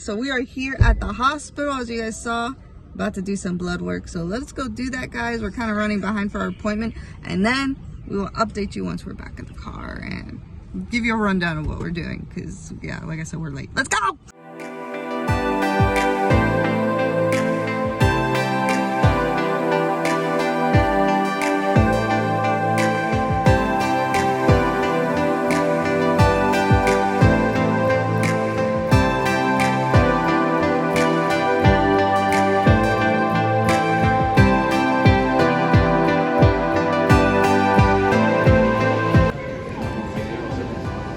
So we are here at the hospital, as you guys saw, about to do some blood work. So let's go do that, guys. We're kind of running behind for our appointment, and then we will update you once we're back in the car and give you a rundown of what we're doing, because yeah, like I said, we're late. Let's go.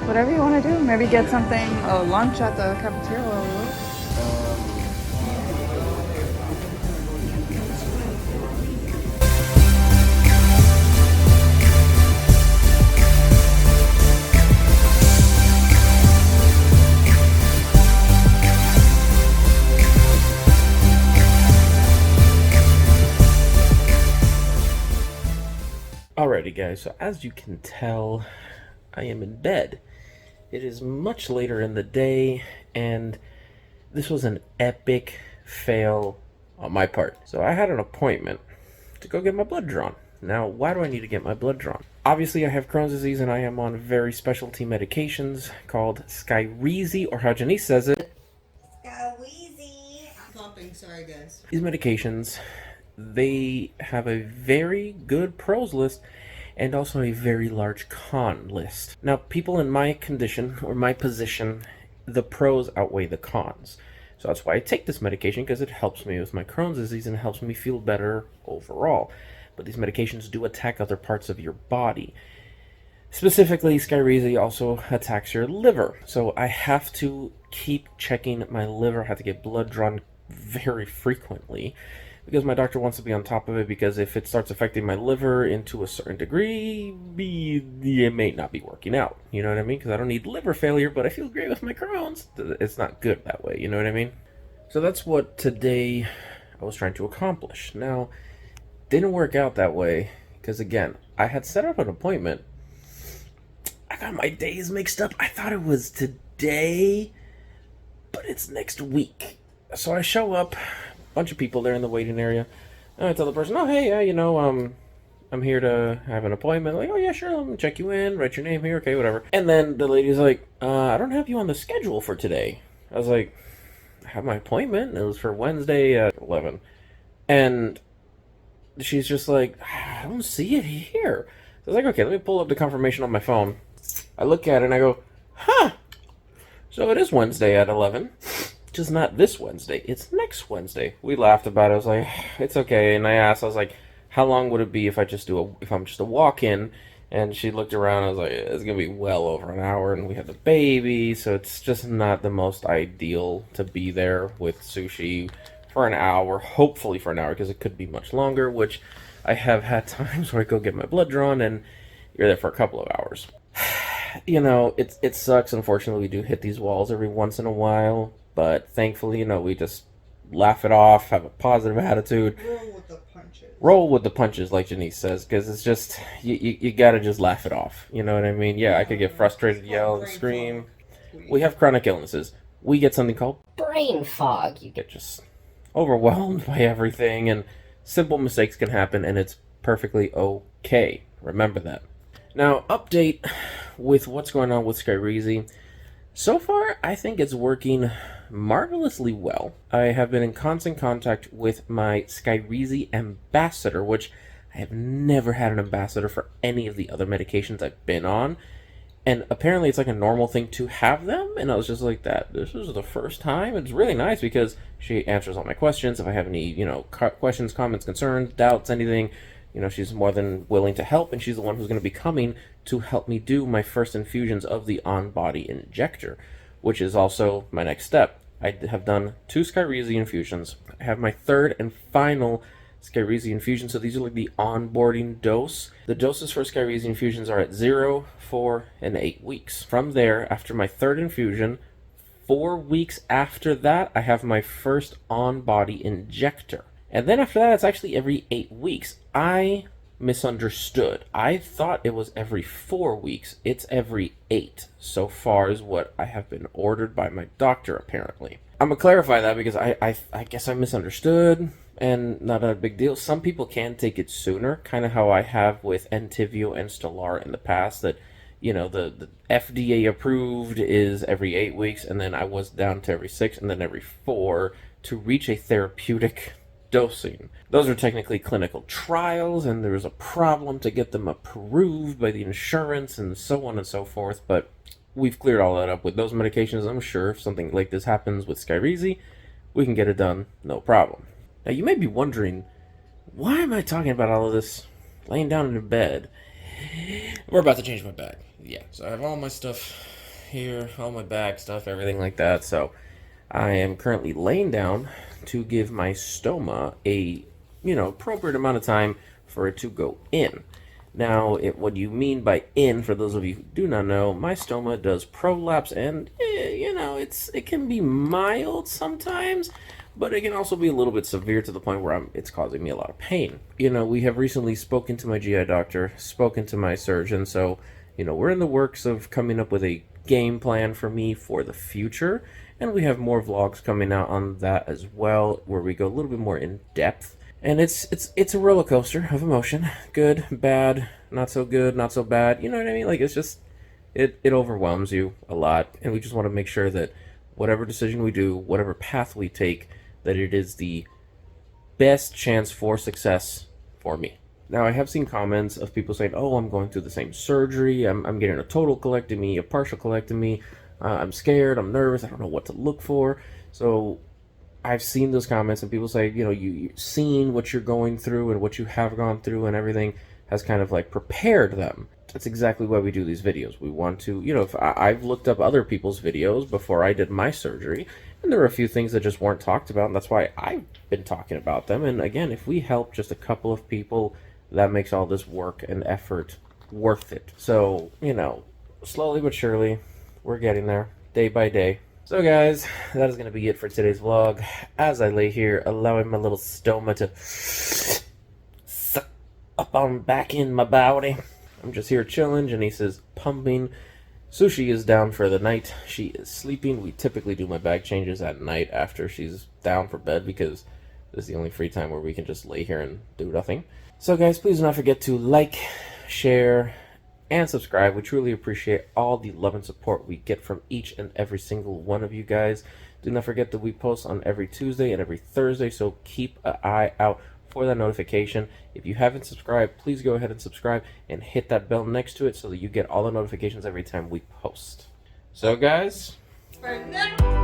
Whatever you want to do. Maybe get something, lunch at the cafeteria while we wait. Alrighty guys, so as you can tell, I am in bed. It is much later in the day, and this was an epic fail on my part. So I had an appointment to go get my blood drawn. Now, why do I need to get my blood drawn? Obviously, I have Crohn's disease, and I am on very specialty medications called Skyrizi, or how Janice says it. Skyrizi. Coughing, sorry guys. These medications, they have a very good pros list and also a very large con list. Now, people in my condition or my position, the pros outweigh the cons. So that's why I take this medication, because it helps me with my Crohn's disease and helps me feel better overall. But these medications do attack other parts of your body. Specifically, Skyrizi also attacks your liver. So I have to keep checking my liver. I have to get blood drawn very frequently, because my doctor wants to be on top of it, because if it starts affecting my liver into a certain degree, it may not be working out. You know what I mean? Because I don't need liver failure, but I feel great with my Crohn's. It's not good that way, you know what I mean? So that's what today I was trying to accomplish. Now, didn't work out that way, because again, I had set up an appointment. I got my days mixed up. I thought it was today, but it's next week. So I show up, bunch of people there in the waiting area, and I tell the person, oh hey, yeah, you know, I'm here to have an appointment. Like, oh yeah, sure, let me check you in, write your name here, okay, whatever. And then the lady's like, I don't have you on the schedule for today. I was like, I have my appointment, it was for Wednesday at 11. And she's just like, I don't see it here. So I was like, okay, let me pull up the confirmation on my phone. I look at it and I go, huh, so it is Wednesday at 11. Just not this Wednesday, it's next Wednesday. We laughed about it. I was like, it's okay. And I was like, how long would it be if I'm just a walk-in? And she looked around. I was like, it's gonna be well over an hour, and we had the baby, so it's just not the most ideal to be there with sushi for an hour, hopefully for an hour, because it could be much longer, which I have had times where I go get my blood drawn and you're there for a couple of hours. You know, it sucks. Unfortunately, we do hit these walls every once in a while. But thankfully, you know, we just laugh it off, have a positive attitude. Roll with the punches. Roll with the punches, like Janice says, because it's just, you gotta just laugh it off. You know what I mean? Yeah, I could get frustrated, yell, and scream. We have chronic illnesses. We get something called brain fog. You get just overwhelmed by everything, and simple mistakes can happen, and it's perfectly okay. Remember that. Now, update with what's going on with Skyrizi. So far, I think it's working marvelously well. I have been in constant contact with my Skyrizi ambassador, which I have never had an ambassador for any of the other medications I've been on. And apparently it's like a normal thing to have them, and I was just like, this is the first time. It's really nice because she answers all my questions. If I have any, you know, questions, comments, concerns, doubts, anything, you know, she's more than willing to help, and she's the one who's going to be coming to help me do my first infusions of the on-body injector, which is also my next step. I have done 2 Skyrizi infusions. I have my third and final Skyrizi infusion, so these are like the onboarding dose. The doses for Skyrizi infusions are at 0, 4, and 8 weeks. From there, after my third infusion, 4 weeks after that, I have my first on-body injector. And then after that, it's actually every 8 weeks. I misunderstood. I thought it was every 4 weeks. It's every 8 so far is what I have been ordered by my doctor, apparently. I'm gonna clarify that because I guess I misunderstood, and not a big deal. Some people can take it sooner, kind of how I have with Entyvio and Stelara in the past. That the FDA approved is every 8 weeks, and then I was down to every 6, and then every 4 to reach a therapeutic dosing. Those are technically clinical trials, and there was a problem to get them approved by the insurance and so on and so forth, but we've cleared all that up with those medications. I'm sure if something like this happens with Skyrizi, we can get it done, no problem. Now you may be wondering, why am I talking about all of this laying down in bed? We're about to change my bag. Yeah, so I have all my stuff here, all my bag stuff, everything like that. So I am currently laying down to give my stoma a, appropriate amount of time for it to go in. Now, what you mean by in, for those of you who do not know, my stoma does prolapse, and it can be mild sometimes, but it can also be a little bit severe to the point where it's causing me a lot of pain. We have recently spoken to my GI doctor, spoken to my surgeon, so we're in the works of coming up with a game plan for me for the future, and we have more vlogs coming out on that as well, where we go a little bit more in depth. And it's a roller coaster of emotion. Good, bad, not so good, not so bad. You know what I mean? Like, it's just, it overwhelms you a lot. And we just want to make sure that whatever decision we do, whatever path we take, that it is the best chance for success for me. Now, I have seen comments of people saying, oh, I'm going through the same surgery. I'm getting a total colectomy, a partial colectomy. I'm scared, I'm nervous, I don't know what to look for. So I've seen those comments, and people say, you've seen what you're going through and what you have gone through, and everything has kind of like prepared them. That's exactly why we do these videos. We want to, if I've looked up other people's videos before I did my surgery, and there were a few things that just weren't talked about, and that's why I've been talking about them. And again, if we help just a couple of people, that makes all this work and effort worth it. So, slowly but surely, we're getting there, day by day. So guys, that is going to be it for today's vlog. As I lay here, allowing my little stoma to suck up on back in my body. I'm just here chilling. Janice is pumping. Sushi is down for the night. She is sleeping. We typically do my bag changes at night after she's down for bed, because this is the only free time where we can just lay here and do nothing. So guys, please do not forget to like, share, and subscribe. We truly appreciate all the love and support we get from each and every single one of you guys. Do not forget that we post on every Tuesday and every Thursday, so keep an eye out for that notification. If you haven't subscribed, please go ahead and subscribe and hit that bell next to it so that you get all the notifications every time we post. So guys, For now.